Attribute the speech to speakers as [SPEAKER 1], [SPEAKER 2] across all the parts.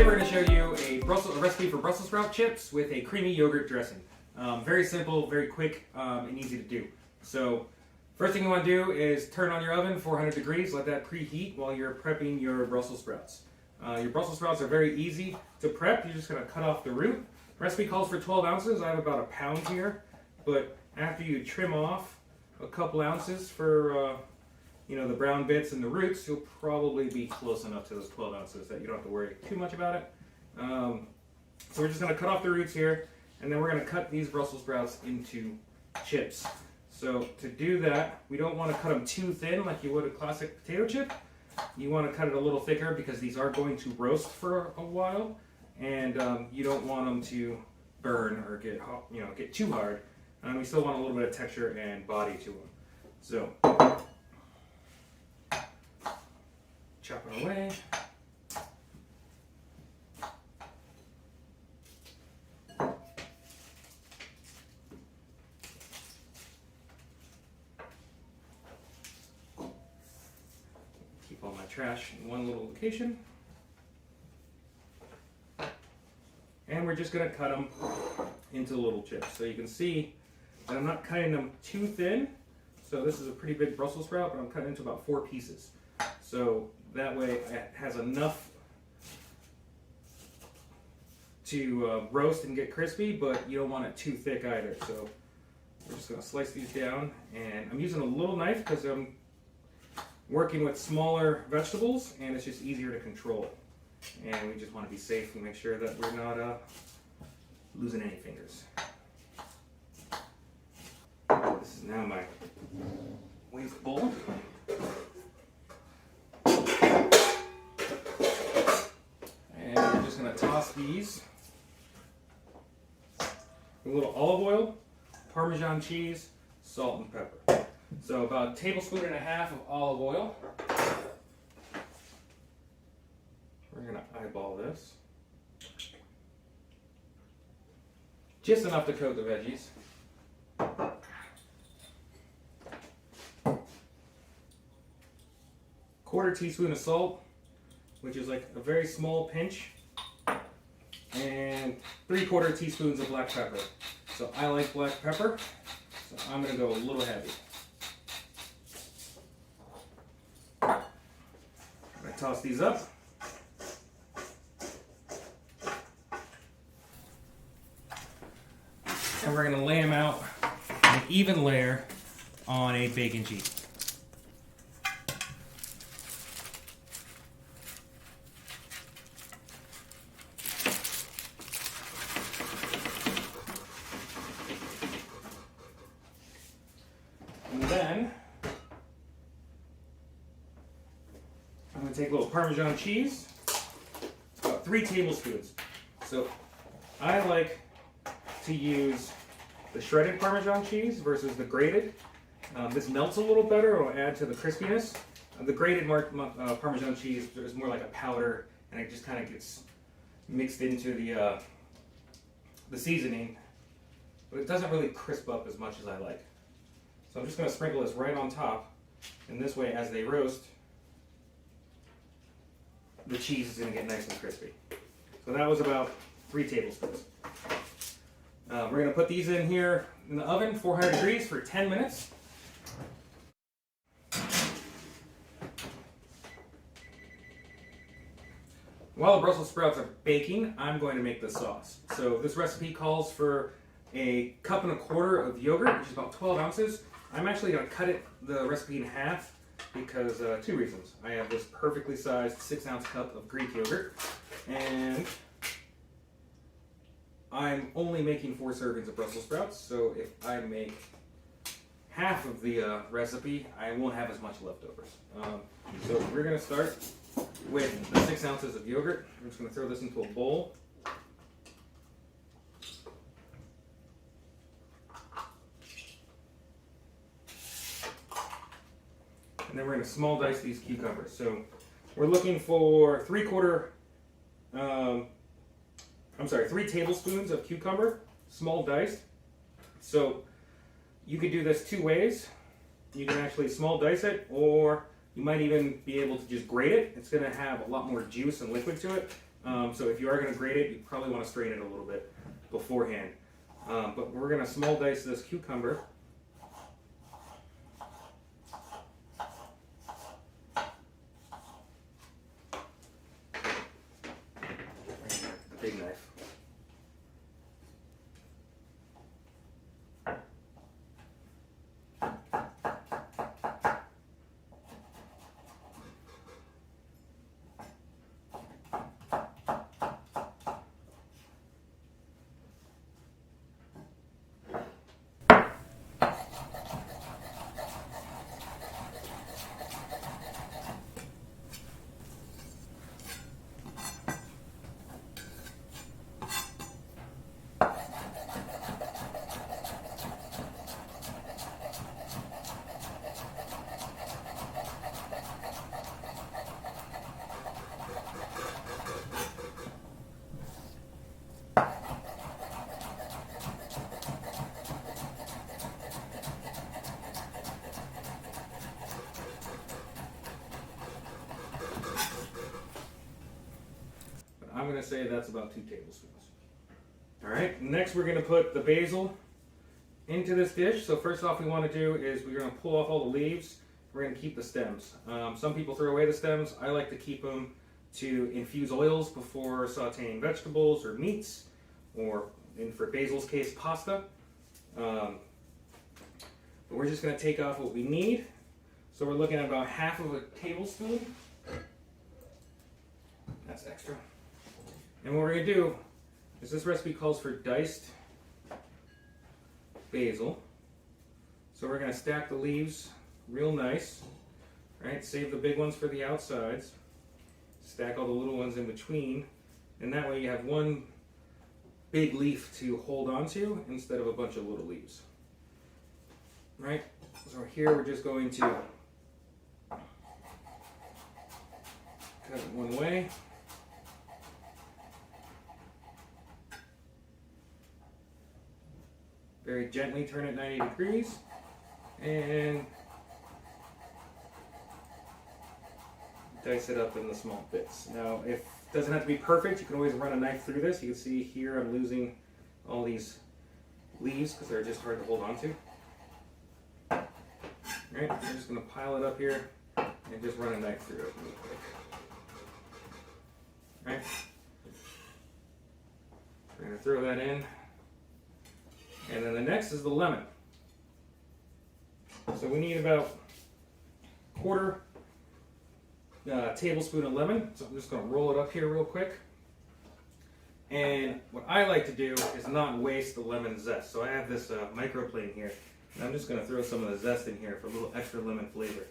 [SPEAKER 1] Today we're going to show you a recipe for Brussels sprout chips with a creamy yogurt dressing. Very simple, very quick, and easy to do. So first thing you want to do is turn on your oven 400 degrees, let that preheat while you're prepping your Brussels sprouts. Your Brussels sprouts are very easy to prep. You're just going to cut off the root. The recipe calls for 12 ounces. I have about a pound here, but after you trim off a couple ounces for the brown bits and the roots, you'll probably be close enough to those 12 ounces that you don't have to worry too much about it. So we're just going to cut off the roots here, and then we're going to cut these Brussels sprouts into chips. So to do that, we don't want to cut them too thin like you would a classic potato chip. You want to cut it a little thicker because these are going to roast for a while, and you don't want them to burn or get too hard. We still want a little bit of texture and body to them. So chop it away. Keep all my trash in one little location. And we're just going to cut them into little chips. So you can see that I'm not cutting them too thin. So this is a pretty big Brussels sprout, but I'm cutting into about 4 pieces. So that way it has enough to roast and get crispy, but you don't want it too thick either. So we're just going to slice these down, and I'm using a little knife because I'm working with smaller vegetables and it's just easier to control it. And we just want to be safe and make sure that we're not losing any fingers. This is now my waste bowl. And we're just going to toss these with a little olive oil, Parmesan cheese, salt, and pepper. So about 1.5 tablespoons of olive oil. We're going to eyeball this. Just enough to coat the veggies. Quarter teaspoon of salt, which is like a very small pinch, and 3/4 teaspoons of black pepper. So I like black pepper, so I'm going to go a little heavy. I'm going to toss these up. And we're going to lay them out an even layer on a bacon sheet. And then I'm going to take a little Parmesan cheese, about 3 tablespoons. So I like to use the shredded Parmesan cheese versus the grated. This melts a little better, it'll add to the crispiness. The grated Parmesan cheese is more like a powder, and it just kind of gets mixed into the seasoning, but it doesn't really crisp up as much as I like. So I'm just going to sprinkle this right on top, and this way as they roast, the cheese is going to get nice and crispy. So that was about 3 tablespoons. We're going to put these in here in the oven, 400 degrees for 10 minutes. While the Brussels sprouts are baking, I'm going to make the sauce. So this recipe calls for 1.25 cups of yogurt, which is about 12 ounces. I'm actually going to cut the recipe in half because 2 reasons. I have this perfectly sized 6-ounce cup of Greek yogurt, and I'm only making 4 servings of Brussels sprouts, so if I make half of the recipe, I won't have as much leftovers. So we're going to start with the 6 ounces of yogurt. I'm just going to throw this into a bowl. And then we're going to small dice these cucumbers. So we're looking for 3 tablespoons of cucumber, small diced. So you could do this 2 ways. You can actually small dice it, or you might even be able to just grate it. It's going to have a lot more juice and liquid to it. So if you are going to grate it, you probably want to strain it a little bit beforehand. But we're going to small dice this cucumber. The big knife. I'm going to say that's about 2 tablespoons. All right, next we're going to put the basil into this dish. So first off we want to do is we're going to pull off all the leaves. We're going to keep the stems. Some people throw away the stems. I like to keep them to infuse oils before sauteing vegetables or meats, or for basil's case, pasta. But we're just going to take off what we need. So we're looking at about half of a tablespoon. That's extra. And what we're going to do is, this recipe calls for diced basil. So we're going to stack the leaves real nice, right? Save the big ones for the outsides. Stack all the little ones in between. And that way you have one big leaf to hold on to instead of a bunch of little leaves. Right? So here we're just going to cut it one way. Very gently turn it 90 degrees and dice it up in the small bits. Now, if it doesn't have to be perfect, you can always run a knife through this. You can see here I'm losing all these leaves because they're just hard to hold on to. Right, I'm just going to pile it up here and just run a knife through it real quick. Right, we're going to throw that in. And then the next is the lemon. So we need about a quarter tablespoon of lemon. So I'm just going to roll it up here real quick. And what I like to do is not waste the lemon zest. So I have this microplane here. And I'm just going to throw some of the zest in here for a little extra lemon flavor.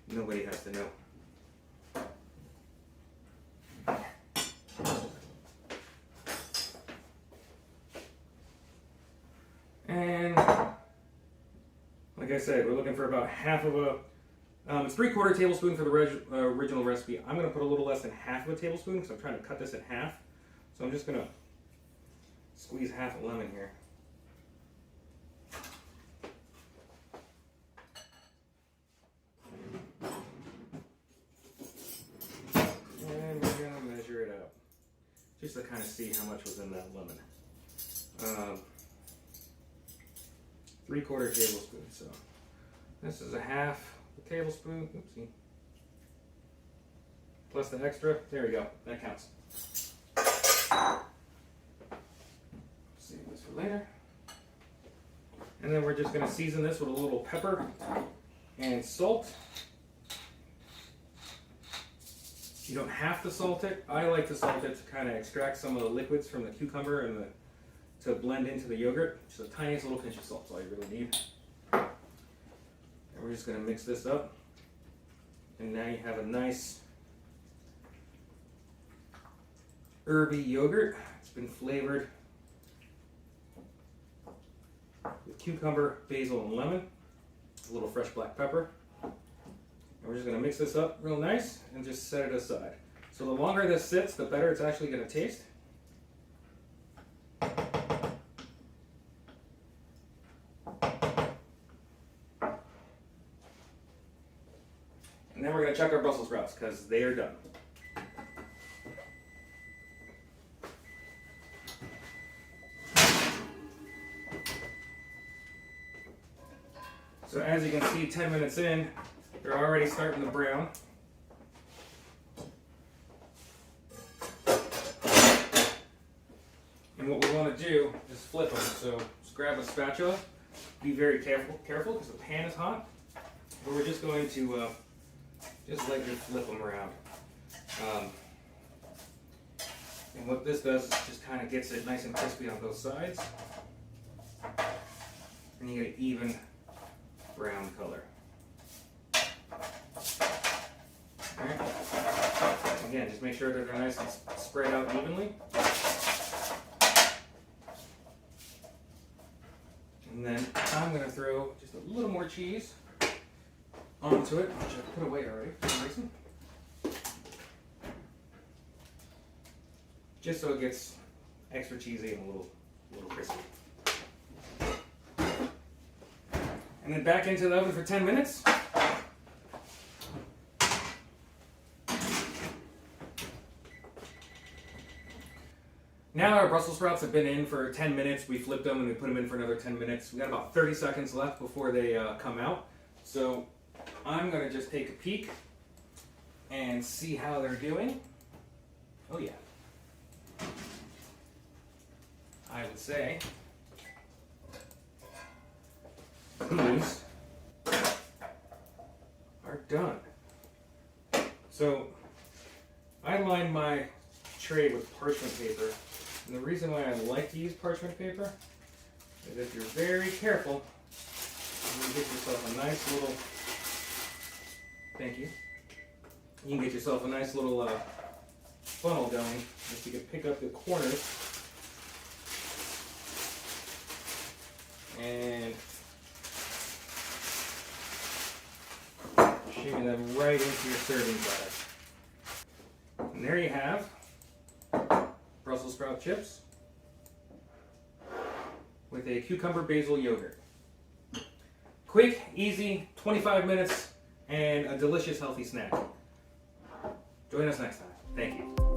[SPEAKER 1] Nobody has to know. And like I said, we're looking for about half of a, it's 3/4 tablespoon for the original recipe. I'm going to put a little less than half of a tablespoon because I'm trying to cut this in half. So I'm just going to squeeze half a lemon here. And we're going to measure it out just to kind of see how much was in that lemon. 3/4 tablespoon. So this is a half a tablespoon. Oopsie. Plus the extra. There we go. That counts. Save this for later. And then we're just going to season this with a little pepper and salt. You don't have to salt it. I like to salt it to kind of extract some of the liquids from the cucumber and to blend into the yogurt. Just the tiniest little pinch of salt is all you really need. And we're just going to mix this up. And now you have a nice herby yogurt. It's been flavored with cucumber, basil, and lemon. A little fresh black pepper. And we're just going to mix this up real nice and just set it aside. So the longer this sits, the better it's actually going to taste. And then we're going to check our Brussels sprouts because they are done. So as you can see, 10 minutes in, they're already starting to brown. And what we want to do is flip them. So just grab a spatula. Be very careful because the pan is hot. But we're just going to just lightly flip them around. And what this does is just kind of gets it nice and crispy on both sides. And you get an even brown color. Alright. Again, just make sure that they're nice and spread out evenly. And then I'm going to throw just a little more cheese onto it, which I put away already for some reason. Just so it gets extra cheesy and a little crispy. And then back into the oven for 10 minutes. Now our Brussels sprouts have been in for 10 minutes. We flipped them and we put them in for another 10 minutes. We got about 30 seconds left before they come out. So I'm going to just take a peek and see how they're doing. Oh yeah. I would say these are done. So I lined my tray with parchment paper. And the reason why I like to use parchment paper is if you're very careful, you can get yourself a nice little, thank you, you can get yourself a nice little funnel going, if you can pick up the corners and shimmy them right into your serving platter. And there you have Brussels sprout chips with a cucumber basil yogurt. Quick, easy, 25 minutes, and a delicious healthy snack. Join us next time. Thank you.